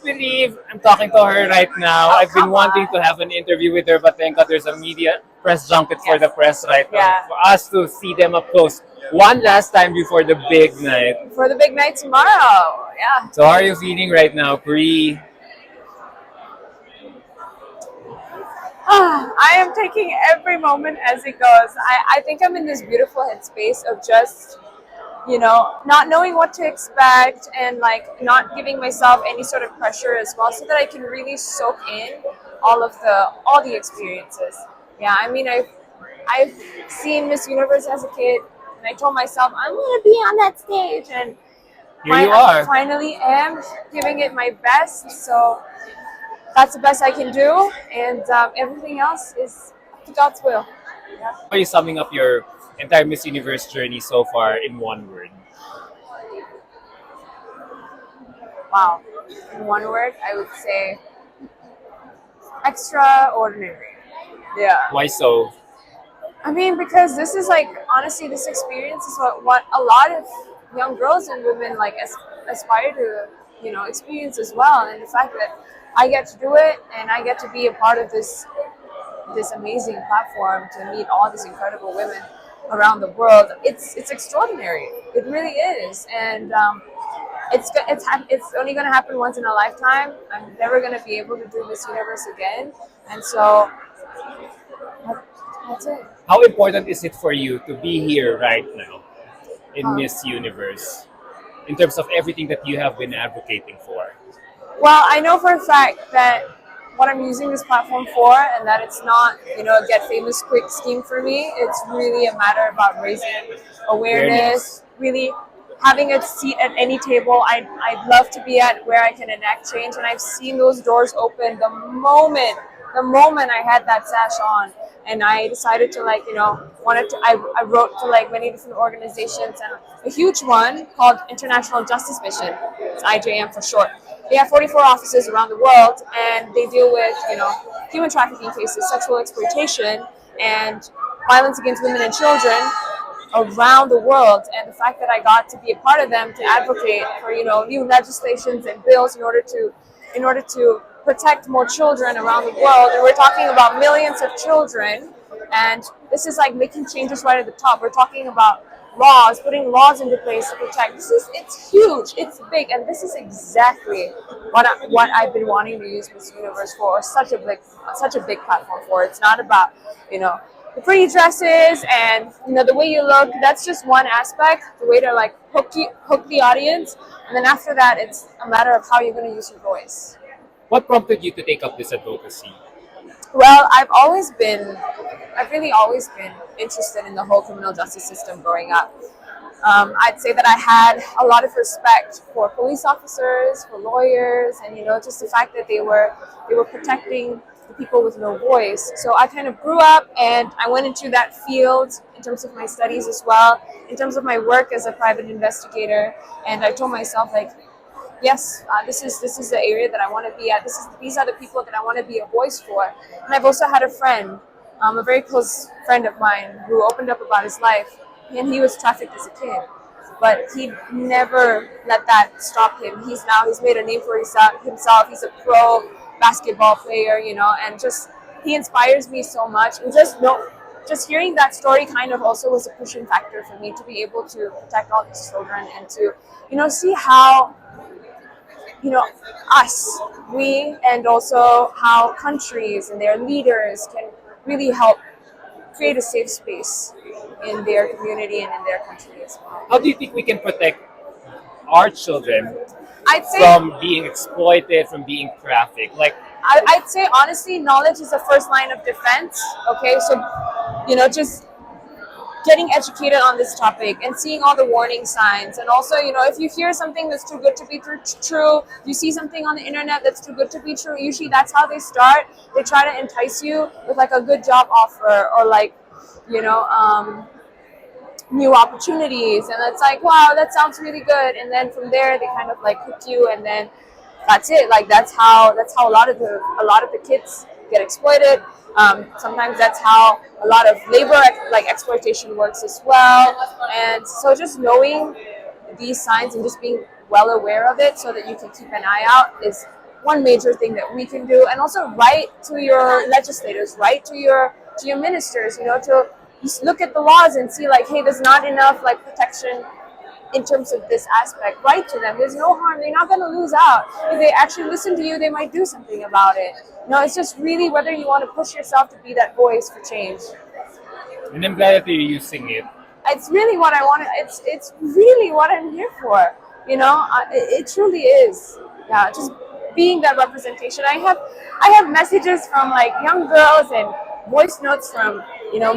believe I'm talking to her right now. Oh, I've been come wanting on. to have an interview with her, but thank God there's a media press junket for the Yes. press right now Yeah. for us to see them up close. One last time before the big night. For the big night tomorrow. Yeah. So how are you feeling right now, Pri? I am taking every moment as it goes. I think I'm in this beautiful headspace of just, not knowing what to expect and like not giving myself any sort of pressure as well, so that I can really soak in all the experiences. Yeah, I mean, I've seen Miss Universe as a kid, and I told myself I'm gonna be on that stage, and Here you I are. finally am giving it my best. So that's the best I can do, and everything else is up to God's will. Yeah. How are you summing up your entire Miss Universe journey so far in one word? Wow. In one word, I would say extraordinary. Yeah. Why so? I mean, because this is like, honestly, this experience is what a lot of young girls and women like aspire to, experience as well. And the fact that I get to do it and I get to be a part of this amazing platform to meet all these incredible women around the world, it's extraordinary. It really is, and it's only going to happen once in a lifetime. I'm never going to be able to do Miss Universe again, and so that's it. How important is it for you to be here right now in Um, Miss Universe in terms of everything that you have been advocating for? well, I know for a fact that what I'm using this platform for, and that it's not, a get famous quick scheme for me. It's really a matter about raising Awareness. awareness, really having a seat at any table I'd love to be at, where I can enact change. And I've seen those doors open the moment I had that sash on, and I decided to, like, wanted to. I wrote to like many different organizations, and a huge one called International Justice Mission. It's IJM for short. They have 44 offices around the world, and they deal with, human trafficking cases, sexual exploitation, and violence against women and children around the world. And the fact that I got to be a part of them to advocate for, new legislations and bills in order to protect more children around the world. And we're talking about millions of children, and this is like making changes right at the top. We're talking about laws, putting laws into place to protect. It's huge, it's big, and this is exactly what I've been wanting to use Miss Universe for. Such a big platform for. It's not about, the pretty dresses and, the way you look. That's just one aspect, the way to like hook the audience, and then after that, it's a matter of how you're going to use your voice. What prompted you to take up this advocacy? Well, I've really always been interested in the whole criminal justice system growing up. I'd say that I had a lot of respect for police officers, for lawyers, and, just the fact that they were protecting the people with no voice. So I kind of grew up, and I went into that field in terms of my studies as well, in terms of my work as a private investigator. And I told myself, like, yes, this is the area that I want to be at. These are the people that I want to be a voice for. And I've also had a friend, a very close friend of mine, who opened up about his life, and he was trafficked as a kid. But he never let that stop him. He's made a name for himself. He's a pro basketball player, and just he inspires me so much. And just hearing that story kind of also was a pushing factor for me to be able to protect all these children and to, see how, us, we, and also how countries and their leaders can really help create a safe space in their community and in their country as well. How do you think we can protect our children I'd say from being exploited, from being trafficked? Like, I'd say honestly, knowledge is the first line of defense. Okay, so just getting educated on this topic and seeing all the warning signs, and also, if you hear something that's too good to be true, you see something on the internet that's too good to be true, usually that's how they start. They try to entice you with like a good job offer, or like, new opportunities, and it's like, wow, that sounds really good, and then from there they kind of like hook you, and then that's it. Like, that's how a lot of the kids get exploited. Sometimes that's how a lot of labor like exploitation works as well. And so just knowing these signs and just being well aware of it so that you can keep an eye out is one major thing that we can do. And also write to your legislators, write to your ministers, to just look at the laws and see like, hey, there's not enough like protection in terms of this aspect. Write to them. There's no harm. They're not going to lose out. If they actually listen to you, they might do something about it. It's just really whether you want to push yourself to be that voice for change. And I'm glad that you're using it. It's really what I want. It's really what I'm here for. It truly is. Yeah, just being that representation. I have messages from like young girls and voice notes from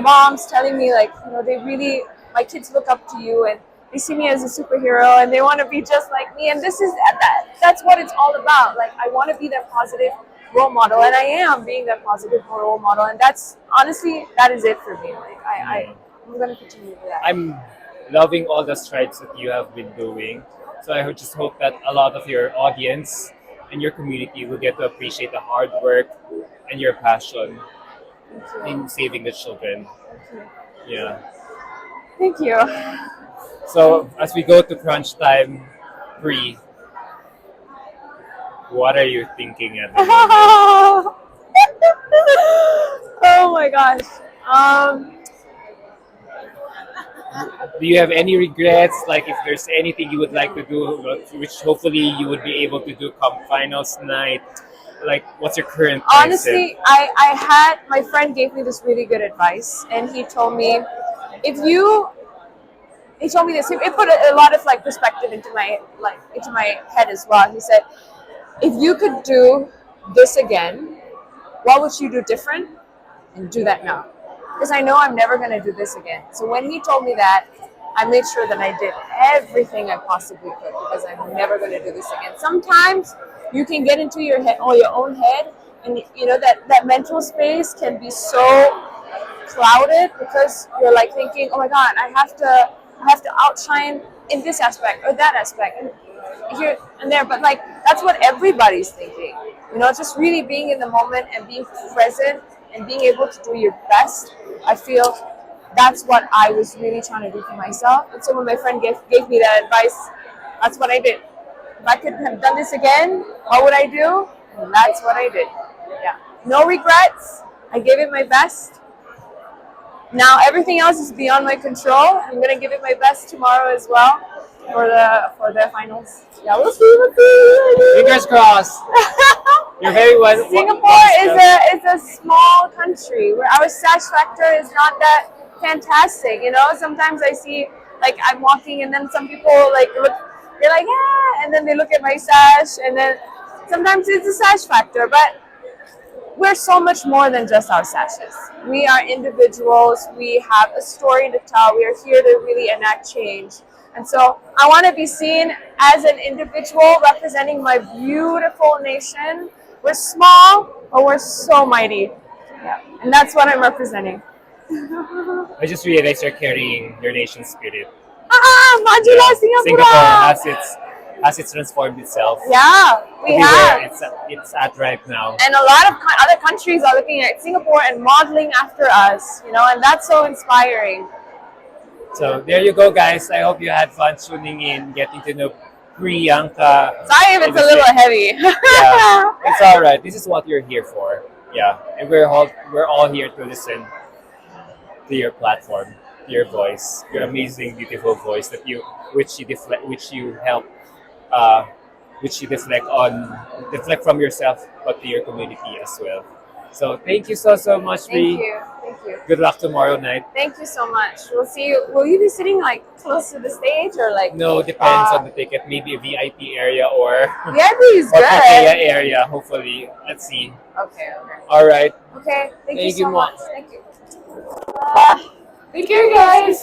moms telling me like they really, my kids look up to you and they see me as a superhero and they want to be just like me. And that's what it's all about. Like I want to be that positive role model, and I am being that positive role model. And that's honestly that is it for me. Like I'm gonna continue to do that. I'm loving all the strides that you have been doing. So I just hope that a lot of your audience and your community will get to appreciate the hard work and your passion in saving the children. Yeah. Thank you. So as we go to crunch time, Pri, what are you thinking at the moment? Oh my gosh. Do you have any regrets? Like if there's anything you would like to do, which hopefully you would be able to do come finals night, like what's your current mindset? Honestly, I had, my friend gave me this really good advice, and he told me, he told me this, it put a lot of like perspective into my head as well. He said, if you could do this again, what would you do different? And do that now. Because I know I'm never going to do this again. So when he told me that, I made sure that I did everything I possibly could, because I'm never going to do this again. Sometimes you can get into your head or your own head, and that mental space can be so clouded because you're like thinking, oh my God, I have to outshine in this aspect or that aspect and here and there. But like that's what everybody's thinking. Just really being in the moment and being present and being able to do your best. I feel that's what I was really trying to do for myself. And so when my friend gave me that advice, that's what I did. If I could have done this again, what would I do? And that's what I did. Yeah. No regrets. I gave it my best. Now everything else is beyond my control. I'm gonna give it my best tomorrow as well for the finals. Yeah, we'll see. Fingers crossed. You're very well. Singapore is a small country where our sash factor is not that fantastic. Sometimes I see like I'm walking and then some people like look, they're like and then they look at my sash, and then sometimes it's a sash factor, but we're so much more than just our sashes. We are individuals. We have a story to tell. We are here to really enact change. And so I want to be seen as an individual representing my beautiful nation. We're small, but we're so mighty. Yeah. And that's what I'm representing. I just realized you're carrying your nation's spirit. Majula Singapore has it's transformed itself. Yeah, we have. It's at right now. And a lot of other countries are looking at Singapore and modeling after us, and that's so inspiring. So there you go, guys. I hope you had fun tuning in, getting to know Priyanka. Sorry if it's a little heavy. Yeah, it's all right. This is what you're here for. Yeah, and we're all here to listen to your platform, your voice, your amazing, beautiful voice which you help, which you deflect from yourself, but to your community as well. So thank you so much, Thank Pri. you. Good luck tomorrow night. Thank you so much. We'll see you. Will you be sitting like close to the stage or like? No, depends on the ticket. Maybe a VIP area or VIP is or good. Pattaya area. Hopefully, let's see. Okay. All right. Okay. Thank you Thank you, so Mo. much. Thank you. Thank you, guys.